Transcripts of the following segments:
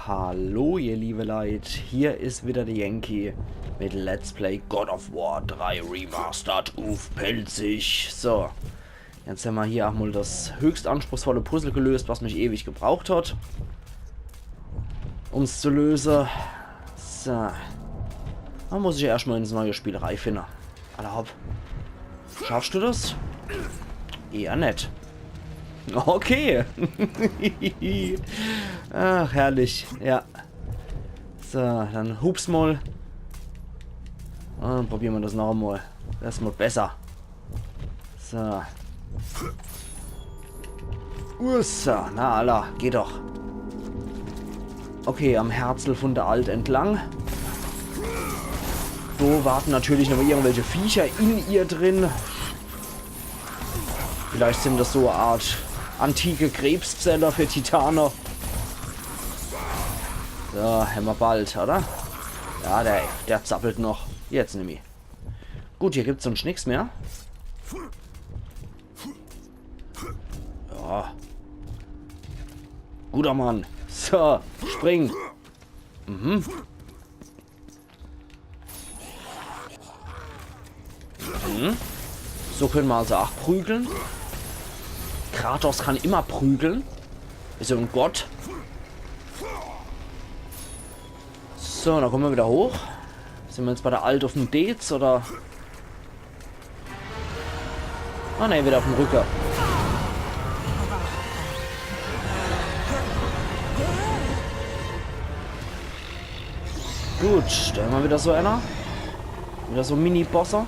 Hallo ihr liebe Leute, hier ist wieder der Yankee mit Let's Play God of War 3 Remastered pelzig. So, jetzt haben wir hier auch mal das höchst anspruchsvolle Puzzle gelöst, was mich ewig gebraucht hat, um es zu lösen. So, dann muss ich erstmal ins neue Spielerei finden. Alle hopp. Schaffst du das? Eher nett. Okay. Ach, herrlich. Ja. So, dann hups mal. Und probieren wir das noch einmal. Das ist mal besser. So. Ursa. Na, Allah. Geht doch. Okay, am Herzl von der Alt entlang. So warten natürlich noch irgendwelche Viecher in ihr drin. Vielleicht sind das so eine Art antike Krebszeller für Titaner. So, haben wir bald, oder? Ja, der zappelt noch. Jetzt nehme ich. Gut, hier gibt es sonst nichts mehr. Ja. Guter Mann. So, spring. Mhm. Mhm. So können wir also auch prügeln. Kratos kann immer prügeln. Ist ja ein Gott. So, dann kommen wir wieder hoch. Sind wir jetzt bei der Alt auf dem Dez oder? Ah ne, wieder auf dem Rücker. Gut, da haben wir wieder so einer. Wieder so Mini-Bosser.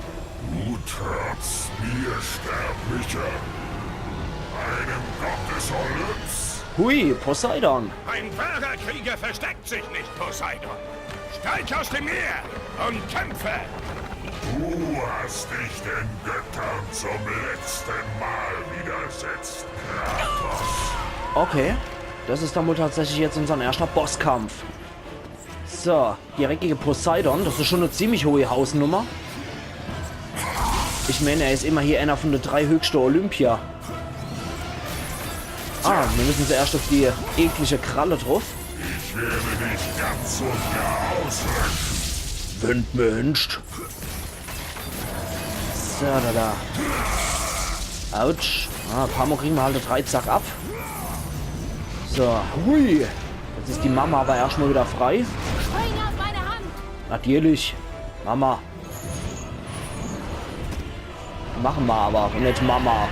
Mutats, mir Sterblicher, einem Gott des Olymps. Hui, Poseidon. Ein wahrer Krieger versteckt sich nicht, Poseidon. Steig aus dem Meer und kämpfe! Du hast dich den Göttern zum letzten Mal widersetzt, Kratos. Okay, das ist dann wohl tatsächlich jetzt unser erster Bosskampf. So, direkt gegen Poseidon. Das ist schon eine ziemlich hohe Hausnummer. Ich meine, er ist immer hier einer von den 3 höchsten Olympia. Ah, wir müssen zuerst auf die eklige Kralle drauf. Ich werde dich ganz und gar auslöschen. Wenn wünscht. So, da. Autsch. Ah, ein paar Mal kriegen wir halt 3 Zack ab. So, hui. Jetzt ist die Mama aber erstmal wieder frei. Spring auf meine Hand! Natürlich. Mama. Machen wir aber, und nicht Mama.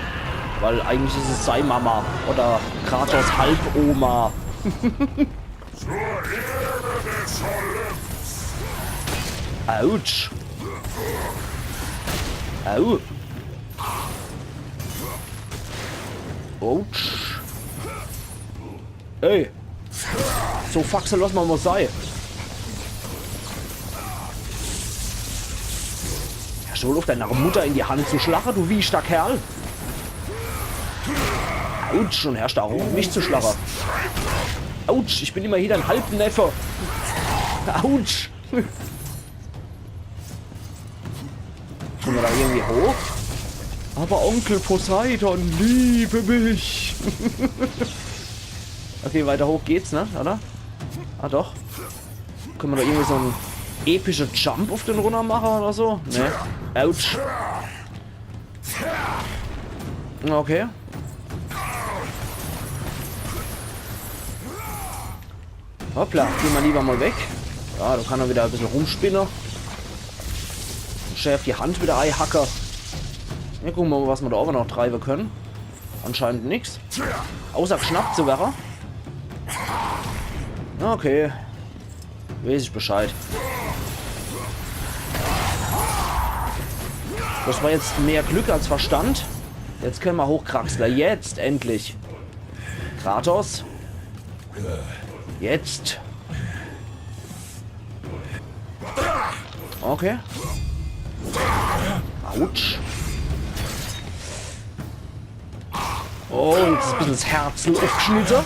Weil eigentlich ist es sei Mama. Oder Kratos Halboma. Zur Ehre des Olymps. Autsch. Au. Autsch. Ey. So Faxe, lass mal sein. Hast du auf deiner Mutter in die Hand zu schlagen, du wieschter Kerl? Autsch, und herrscht auch auf mich zu schlagen. Autsch, ich bin immer hier dein Halbneffe. Autsch. Kommen wir da irgendwie hoch? Aber Onkel Poseidon, liebe mich. Okay, weiter hoch geht's, ne? Oder? Ah, doch. Können wir da irgendwie so einen epischen Jump auf den runter machen oder so? Ne. Autsch. Okay. Hoppla, gehen wir lieber mal weg. Ja, da kann er wieder ein bisschen rumspinnen. Schärft die Hand wieder Eihacker. Ja, gucken wir mal, was wir da auch noch treiben können. Anscheinend nichts. Außer geschnappt zu werden. Okay. Weiß ich Bescheid. Das war jetzt mehr Glück als Verstand. Jetzt können wir hochkraxler. Jetzt endlich. Kratos. Jetzt. Okay. Autsch. Oh, jetzt ist ein bisschen das Herz aufgeschnitten.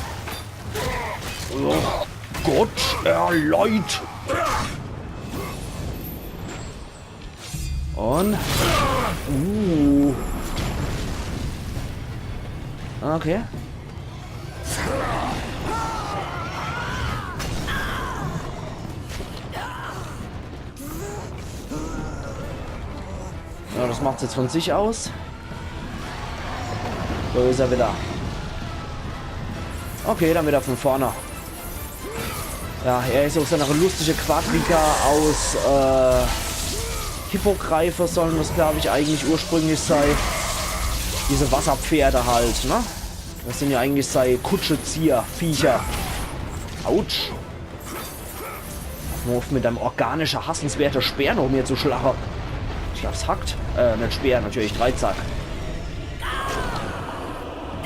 Oh Gott, erleut. Und. Okay. Na, das macht es jetzt von sich aus. So ist er wieder. Okay, dann wieder von vorne. Ja, er ist auch so eine lustige Quadriga aus Hippogreifer sollen das, glaube ich, eigentlich ursprünglich sein. Diese Wasserpferde halt, ne? Das sind ja eigentlich sei Kutsche-Zieher, Viecher. Autsch. Nur mit einem organischen, hassenswerten Speer noch mir zu schlagen. Ich glaube, es hackt. Nicht Speer, natürlich Dreizack.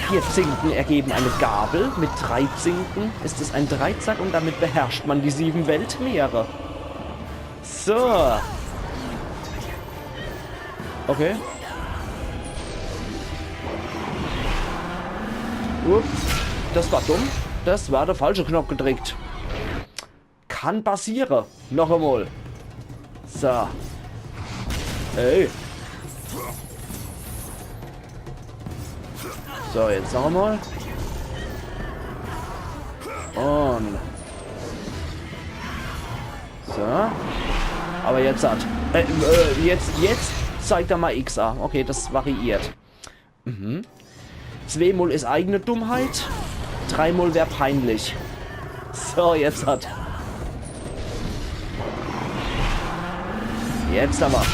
4 Zinken ergeben eine Gabel. Mit 3 Zinken ist es ein Dreizack und damit beherrscht man die 7 Weltmeere. So. Okay. Ups, das war dumm. Das war der falsche Knopf gedrückt. Kann passieren. Noch einmal. So. Hey. So, jetzt noch einmal. Und. So. Aber jetzt hat. Jetzt zeigt er mal X an. Okay, das variiert. 2 Mal ist eigene Dummheit. 3 Mal wäre peinlich. So, jetzt hat. Jetzt aber.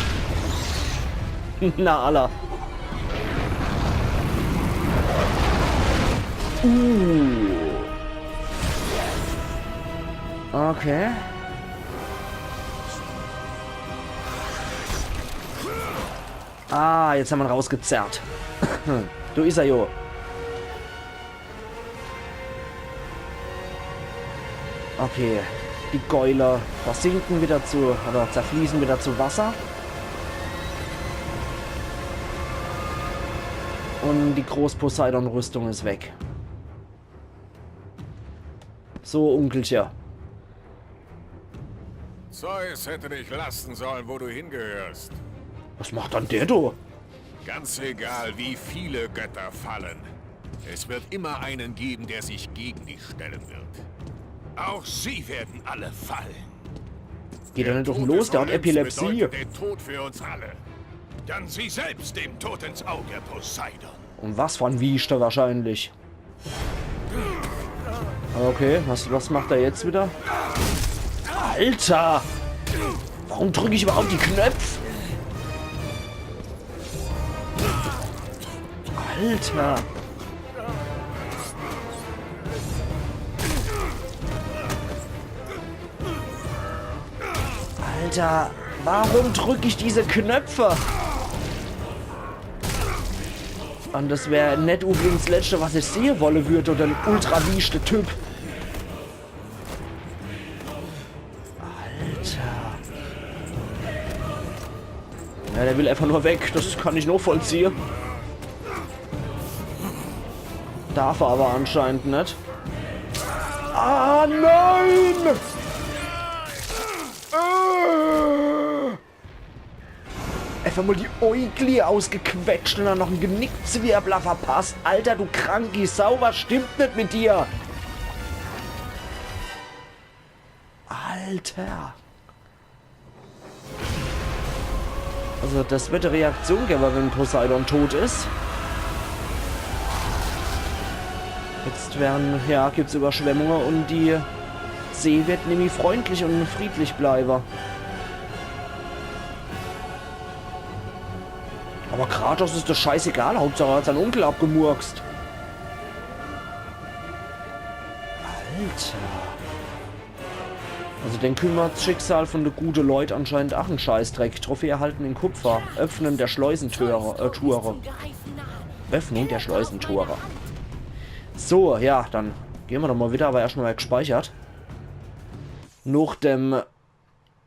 Na, Allah. Okay. Ah, jetzt haben wir ihn rausgezerrt. Du ist er jo. Okay. Die Gäuler versinken wieder zu, oder zerfließen wieder zu Wasser. Und die Groß-Poseidon-Rüstung ist weg. So, Onkelchen. Zeus hätte dich lassen sollen, wo du hingehörst. Was macht dann der, du? Ganz egal, wie viele Götter fallen. Es wird immer einen geben, der sich gegen dich stellen wird. Auch sie werden alle fallen. Geht er nicht doch los? Der hat Epilepsie. Den Tod für uns alle. Dann sieh selbst dem Tod ins Auge, Poseidon. Und was von Wieste wahrscheinlich. Okay, was macht er jetzt wieder? Alter! Warum drücke ich überhaupt die Knöpfe? Alter! Alter, warum drücke ich diese Knöpfe? Und das wäre nicht übrigens das Letzte, was ich sehen wollen würde, oder ein ultra-wieste Typ. Alter. Ja, der will einfach nur weg, das kann ich noch vollziehen. Darf er aber anscheinend nicht. Ah, nein! Einfach mal die Äugli ausgequetscht und dann noch ein Genickzwirbler verpasst. Alter, du kranki Sau, was stimmt nicht mit dir? Alter. Also das wird eine Reaktion geben, wenn Poseidon tot ist. Jetzt werden, ja, gibt es Überschwemmungen und die See wird nämlich freundlich und friedlich bleiben. Aber Kratos ist das scheißegal, Hauptsache er hat seinen Onkel abgemurkst. Alter. Also den kümmert das Schicksal von der gute Leute anscheinend auch ein Scheißdreck. Trophäe erhalten in Kupfer. Öffnen der Schleusentore. Öffnung der Schleusentore. So, ja, dann gehen wir doch mal wieder, aber erstmal gespeichert. Nach dem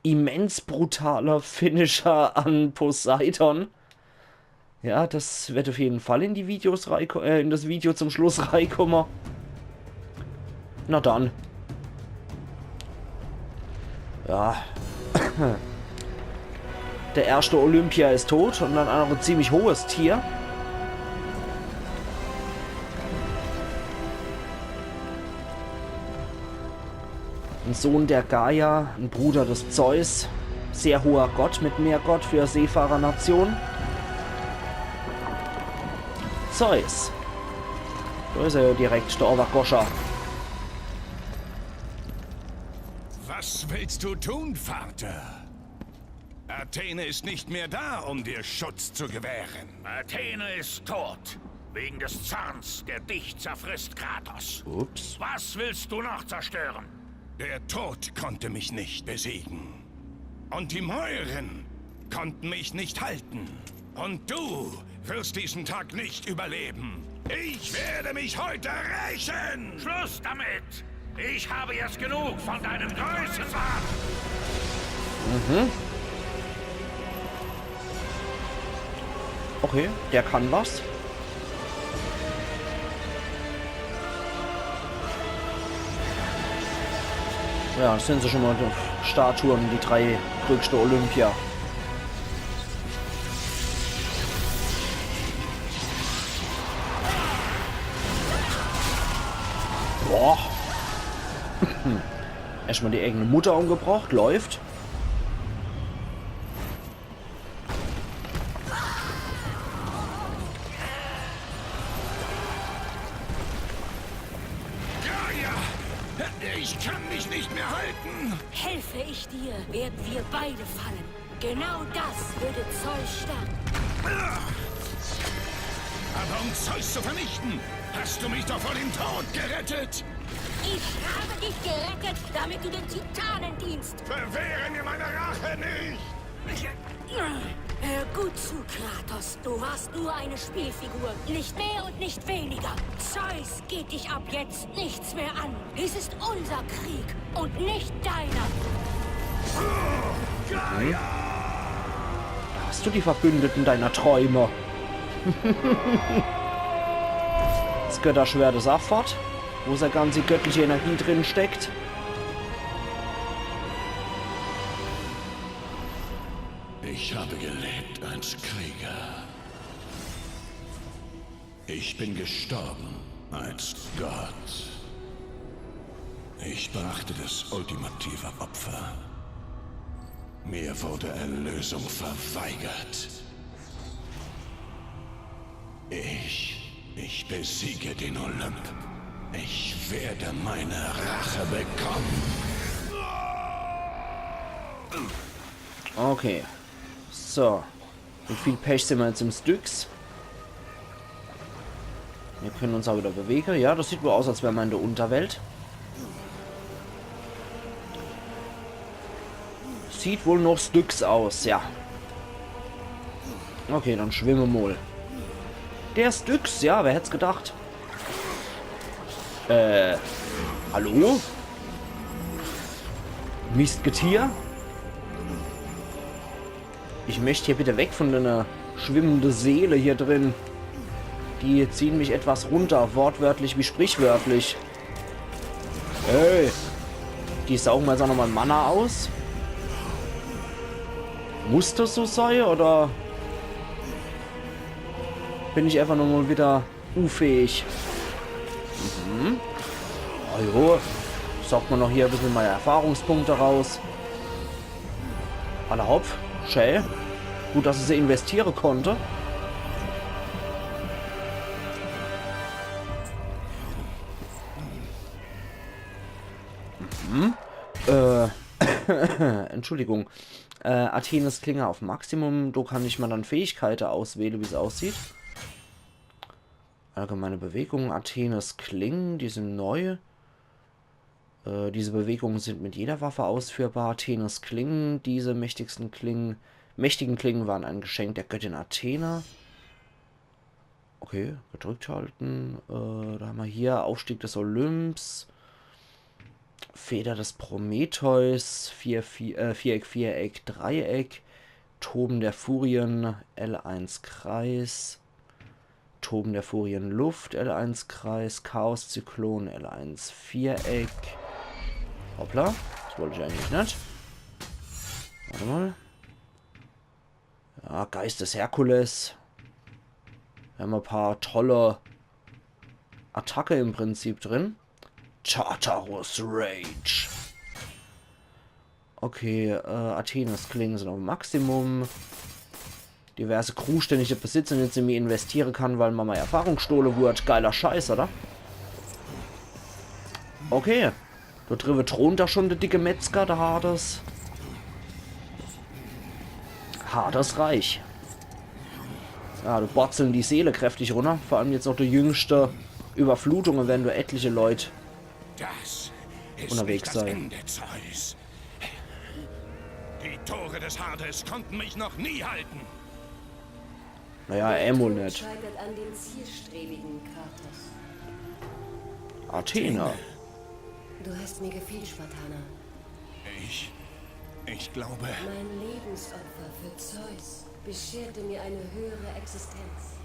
immens brutaler Finisher an Poseidon. Ja, das wird auf jeden Fall in die Videos in das Video zum Schluss reinkommen. Na dann. Ja. Der erste Olympia ist tot und dann ein ziemlich hohes Tier. Ein Sohn der Gaia, ein Bruder des Zeus, sehr hoher Gott mit Meergott für Seefahrernation. Zeus. Da ist er ja direkt, der Overgoscher. Was willst du tun, Vater? Athene ist nicht mehr da, um dir Schutz zu gewähren. Athene ist tot. Wegen des Zorns, der dich zerfrisst, Kratos. Ups. Was willst du noch zerstören? Der Tod konnte mich nicht besiegen. Und die Mäuren konnten mich nicht halten. Und du wirst diesen Tag nicht überleben. Ich werde mich heute rächen! Schluss damit! Ich habe jetzt genug von deinem Größenwahn! Okay, der kann was. Ja, das sind so schon mal die Statuen, die 3 größte Olympia. Boah. Erstmal die eigene Mutter umgebracht, läuft. Ich kann mich nicht mehr halten! Helfe ich dir, werden wir beide fallen. Genau das würde Zeus stärken. Aber um Zeus zu vernichten, hast du mich doch vor dem Tod gerettet! Ich habe dich gerettet, damit du den Titanen dienst. Verwehre mir meine Rache nicht! Hör gut zu, Kratos. Du warst nur eine Spielfigur. Nicht mehr und nicht weniger. Zeus geht dich ab jetzt nichts mehr an. Dies ist unser Krieg und nicht deiner. Da hast du die Verbündeten deiner Träume. Das Götterschwert ist Abfahrt, wo seine ganze göttliche Energie drin steckt. Ich habe gelebt als Krieger. Ich bin gestorben als Gott. Ich brachte das ultimative Opfer. Mir wurde Erlösung verweigert. Ich besiege den Olymp. Ich werde meine Rache bekommen. Okay. So. Wie viel Pech sind wir jetzt im Styx? Wir können uns auch wieder bewegen. Ja, das sieht wohl aus, als wären wir in der Unterwelt. Sieht wohl noch Styx aus, ja. Okay, dann schwimmen wir mal. Der Styx, ja, wer hätte es gedacht? Hallo? Mistgetier? Ich möchte hier bitte weg von einer schwimmenden Seele hier drin. Die ziehen mich etwas runter, wortwörtlich wie sprichwörtlich. Hey! Die saugen mal so nochmal Mana aus. Muss das so sein, oder bin ich einfach nur mal wieder unfähig? Oh, saugt man noch hier ein bisschen meine Erfahrungspunkte raus. Aller Hopf. Schön. Gut, dass ich sie investieren konnte. Entschuldigung. Athenes Klinge auf Maximum. Da kann ich mal dann Fähigkeiten auswählen, wie es aussieht. Allgemeine Bewegungen. Athenes Klingen, die sind neu. Diese Bewegungen sind mit jeder Waffe ausführbar. Athenes Klingen, diese mächtigen Klingen waren ein Geschenk der Göttin Athena. Okay, gedrückt halten. Da haben wir hier Aufstieg des Olymps. Feder des Prometheus. Viereck, Viereck, Dreieck. Toben der Furien, L1 Kreis. Toben der Furien Luft, L1 Kreis. Chaos Zyklon, L1 Viereck. Hoppla, das wollte ich eigentlich nicht. Warte mal. Ja, Geist des Herkules. Wir haben ein paar tolle Attacke im Prinzip drin. Tartarus Rage. Okay, Athenes Klingen sind auf Maximum. diverse Crewstände ich besitze und jetzt in mir investieren kann, weil man mal Erfahrung gestohlen wurde. Geiler Scheiß, oder? Okay. Da drüben thront da schon der dicke Metzger, der Hades. Hades Reich. Ja, du borzeln die Seele kräftig runter. Vor allem jetzt noch die jüngste Überflutungen, werden nur etliche Leute Das ist unterwegs nicht das sein. Ende, Zeus. Die Tore des Hades konnten mich noch nie halten. Naja, Emul nicht. Scheitert an den zielstrebigen Kratos. Athena. Du hast mir gefehlt, Spartaner. Ich glaube... Mein Lebensopfer für Zeus bescherte mir eine höhere Existenz.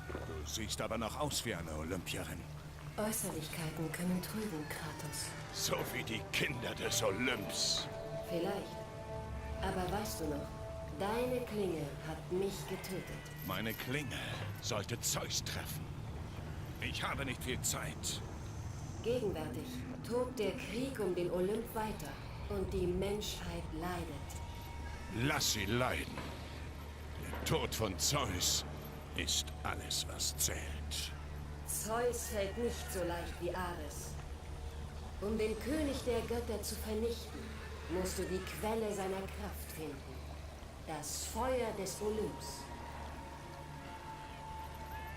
Du siehst aber noch aus wie eine Olympierin. Äußerlichkeiten können trügen, Kratos. So wie die Kinder des Olymps. Vielleicht. Aber weißt du noch, deine Klinge hat mich getötet. Meine Klinge sollte Zeus treffen. Ich habe nicht viel Zeit. Gegenwärtig tobt der Krieg um den Olymp weiter und die Menschheit leidet. Lass sie leiden. Der Tod von Zeus ist alles, was zählt. Zeus fällt nicht so leicht wie Ares. Um den König der Götter zu vernichten, musst du die Quelle seiner Kraft finden. Das Feuer des Olymps.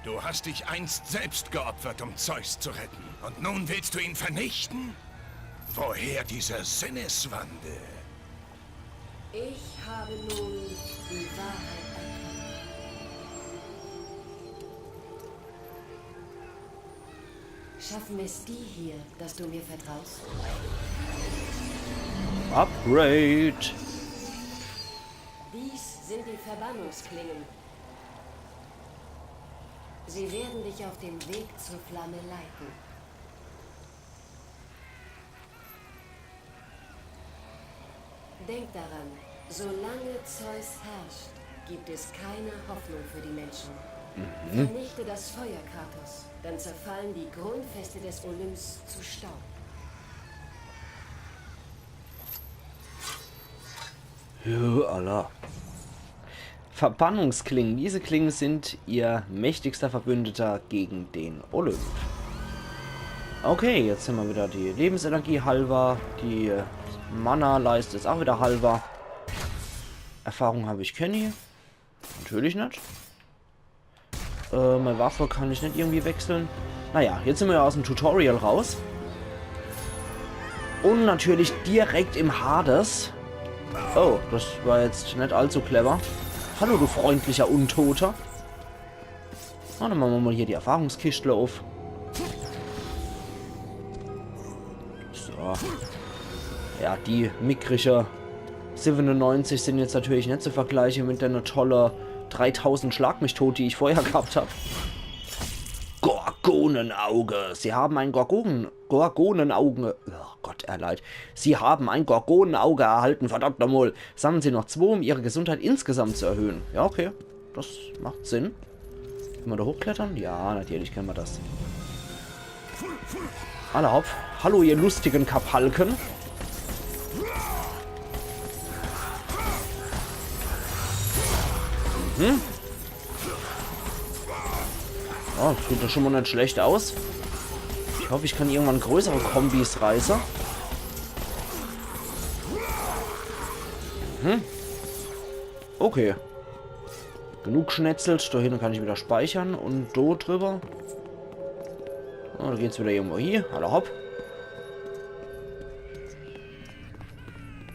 Du hast dich einst selbst geopfert, um Zeus zu retten. Und nun willst du ihn vernichten? Woher dieser Sinneswandel? Ich habe nun die Wahrheit erkannt. Schaffen es die hier, dass du mir vertraust? Upgrade. Dies sind die Verbannungsklingen. Sie werden dich auf dem Weg zur Flamme leiten. Denk daran, solange Zeus herrscht, gibt es keine Hoffnung für die Menschen. Vernichte das Feuer, Kratos, dann zerfallen die Grundfeste des Olymps zu Staub. Allah. Verbannungsklingen. Diese Klingen sind ihr mächtigster Verbündeter gegen den Olymp. Okay, jetzt sind wir wieder die Lebensenergie halber. Die Mana-Leiste ist auch wieder halber. Erfahrung habe ich Kenny. Natürlich nicht. Meine Waffe kann ich nicht irgendwie wechseln. Naja, jetzt sind wir aus dem Tutorial raus. Und natürlich direkt im Hades. Oh, das war jetzt nicht allzu clever. Hallo, du freundlicher Untoter. Na, dann machen wir mal hier die Erfahrungskiste auf. So. Ja, die mickrige 97 sind jetzt natürlich nicht zu vergleichen mit der tolle 3000 Schlag mich tot, die ich vorher gehabt habe. Gorgonenauge. Sie haben ein Gorgonenauge. Oh Gott, erleid. Sie haben ein Gorgonenauge erhalten. Verdammt nochmal. Sammeln Sie noch 2, um Ihre Gesundheit insgesamt zu erhöhen. Ja, okay. Das macht Sinn. Können wir da hochklettern? Ja, natürlich können wir das. Alle Hopf. Hallo, ihr lustigen Kapalken. Oh, das sieht doch schon mal nicht schlecht aus. Ich hoffe, ich kann irgendwann größere Kombis reißen. Okay. Genug schnetzelt. Da hinten kann ich wieder speichern. Und do drüber. Oh, da geht's wieder irgendwo hier. Hallo, hopp.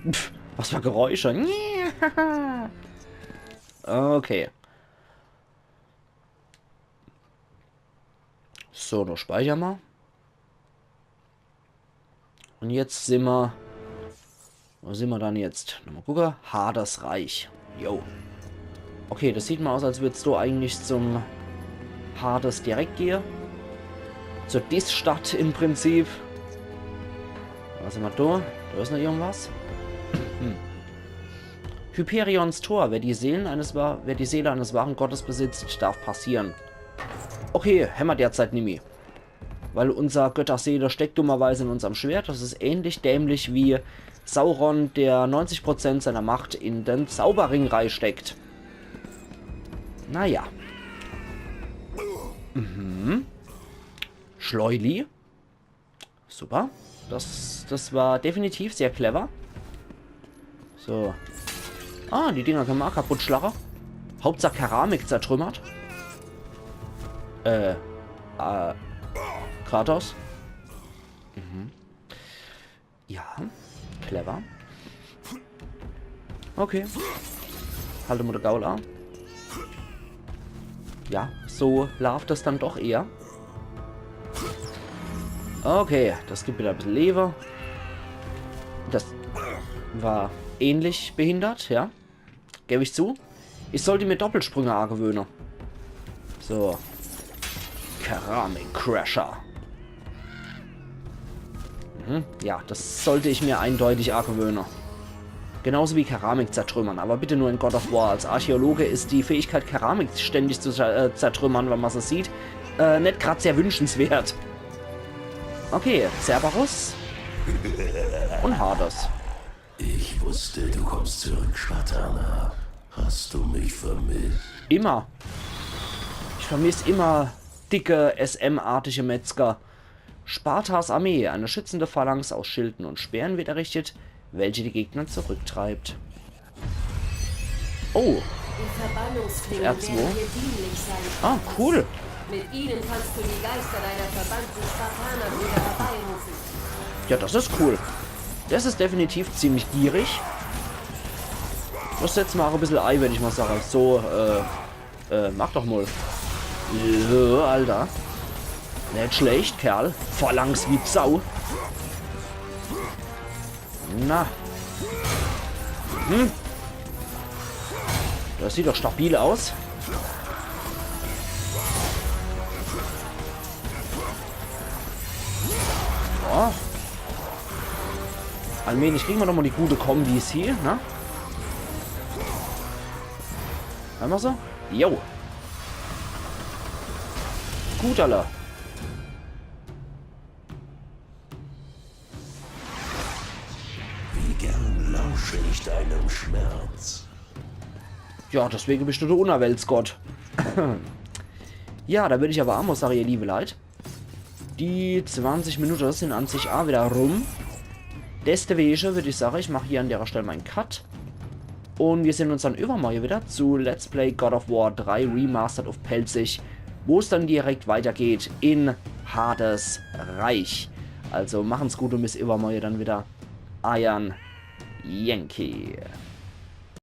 Pff, was für Geräusche. Okay. So, noch speichern wir. Und jetzt sind wir... Wo sind wir dann jetzt? Nochmal gucken. Hades Reich. Jo. Okay, das sieht mal aus, als würdest du eigentlich zum Hades direkt gehen. Zur Dis-Stadt im Prinzip. Was sind wir da? Da ist noch irgendwas. Hyperions Tor. Wer die Seele eines wahren Gottes besitzt, darf passieren. Okay, hämmert derzeit Nimi. Weil unser Götterseele steckt dummerweise in unserem Schwert. Das ist ähnlich dämlich wie Sauron, der 90% seiner Macht in den Zauberring reinsteckt. Naja. Mhm. Schleuli. Super. Das war definitiv sehr clever. So. Ah, die Dinger können wir auch kaputt schlagen. Hauptsache Keramik zertrümmert. Kratos. Mhm. Ja. Clever. Okay. Halte Mutter Gaula. Ja, so läuft das dann doch eher. Okay, das gibt wieder ein bisschen Leber. Das war ähnlich behindert, ja. Gebe ich zu. Ich sollte mir Doppelsprünge angewöhnen. So. Keramik-Crasher. Mhm. Ja, das sollte ich mir eindeutig angewöhnen. Genauso wie Keramik zertrümmern. Aber bitte nur in God of War. Als Archäologe ist die Fähigkeit, Keramik ständig zu zertrümmern, wenn man so sieht, nicht gerade sehr wünschenswert. Okay, Cerberus. Und Hades. Ich wusste, du kommst zurück, Spartaner. Hast du mich vermisst? Immer. Ich vermisse immer dicke, SM-artige Metzger. Spartas Armee, eine schützende Phalanx aus Schilden und Speeren wird errichtet, welche die Gegner zurücktreibt. Oh. Die Verbannungsklingen R2. werden dir dienlich sein. Ah, cool. Mit ihnen kannst du die Geister deiner verbannten Spartaner wieder herbeirufen. Ja, das ist cool. Das ist definitiv ziemlich gierig. Das setzt mal auch ein bisschen Ei, wenn ich mal sage. So, mach doch mal. So, Alter. Nicht schlecht, Kerl. Phalanx wie Sau. Na. Hm. Das sieht doch stabil aus. Ja. Allmählich kriegen wir doch mal die gute Kombis hier, ne? Haben wir so? Jo. Gut, Alter. Wie gern lausche ich deinem Schmerz. Ja, deswegen bist du der Unerweltsgott. Ja, da würde ich aber auch mal sagen, ihr liebe Leute. Die 20 Minuten sind an sich auch wieder rum. Deswegen würde ich sagen, ich mache hier an der Stelle meinen Cut. Und wir sehen uns dann übermorgen wieder zu Let's Play God of War 3 Remastered auf Pelzig, wo es dann direkt weitergeht in Hades Reich. Also machen's gut und bis übermorgen dann wieder. Iron Yankee.